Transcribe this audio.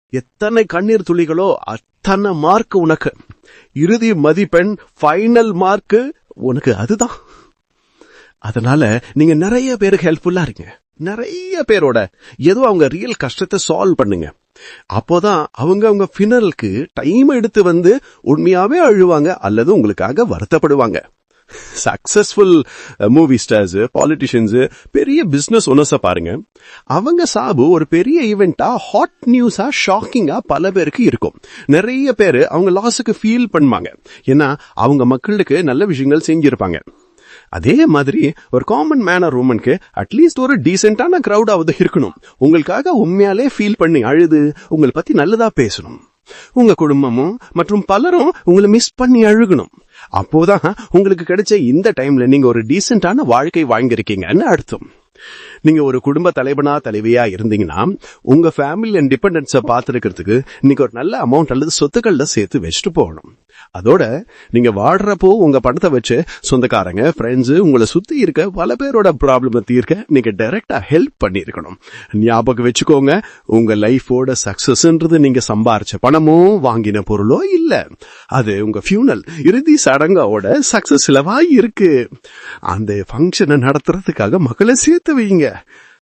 எத்தனை கண்ணீர் துளிகளோ அத்தனை மார்க் உனக்கு. இறுதி மதிப்பெண், ஃபைனல் மார்க் உனக்கு. அதுதான். அதனால நீங்க நிறைய பேருக்கு ஹெல்ப்ஃபுல்லா இருங்க. நிறைய பேரோட ஏதோ அவங்க ரியல் கஷ்டத்தை சால்வ் பண்ணுங்க. அப்போதான் அவங்க ஃபினலுக்கு டைம் எடுத்து வந்து உண்மையாவே அழுவாங்க அல்லது உங்களுக்காக வருத்தப்படுவாங்க. சக்சஸ்ஃபுல் மூவி ஸ்டார்ஸ், பாலிட்டிஷியன்ஸ், பெரிய பிசினஸ் ஓனர்ஸ பாருங்க. அவங்க சாபு ஒரு பெரிய ஈவெண்டா, ஹாட் நியூஸா, ஷாக்கிங்கா பல பேருக்கு இருக்கும். நிறைய பேரு அவங்க லாஸுக்கு ஃபீல் பண்ணுவாங்க. ஏன்னா அவங்க மக்களுக்கு நல்ல விஷயங்கள் செஞ்சிருப்பாங்க. அதே மாதிரி ஒரு காமன் மேன் ஆர் உமனுக்கு அட்லீஸ்ட் ஒரு டீசென்டான கிரௌடாவது இருக்கணும். உங்களுக்காக உண்மையாலே ஃபீல் பண்ணி அழுது உங்களை பத்தி நல்லதா பேசணும். உங்க குடும்பமும் மற்றும் பலரும் உங்களை மிஸ் பண்ணி அழுகணும். அப்போதான் உங்களுக்கு கிடைச்ச இந்த டைம்ல நீங்க ஒரு டீசென்டான வாழ்க்கை வாழ்ந்திருக்கீங்கன்னு அர்த்தம். நீங்க ஒரு குடும்ப தலைவனா தலைவியா இருந்தீங்கன்னா உங்க ஃபேமிலி அண்ட் டிபெண்டன்ஸை பார்த்துருக்கிறதுக்கு நீங்க ஒரு நல்ல அமௌண்ட் அல்லது சொத்துக்கள்ல சேர்த்து வச்சுட்டு போகணும். அதோட நீங்க வாடுறப்போ உங்க பணத்தை வச்சு சொந்தக்காரங்க, ஃப்ரெண்ட்ஸ், உங்களை சுத்தி இருக்க பல பேரோட ப்ராப்ளம் தீர்க்க நீங்க டைரக்டா ஹெல்ப் பண்ணிருக்கணும். ஞாபகம் வச்சுக்கோங்க, உங்க லைஃபோட சக்சஸ்ன்றது நீங்க சம்பாரிச்ச பணமோ வாங்கின பொருளோ இல்ல. அது உங்க ஃபியூனல், இறுதி சடங்கோட சக்சஸ் செலவா இருக்கு. அந்த ஃபங்க்ஷனை நடத்துறதுக்காக மக்களை சேர்த்து வைங்க.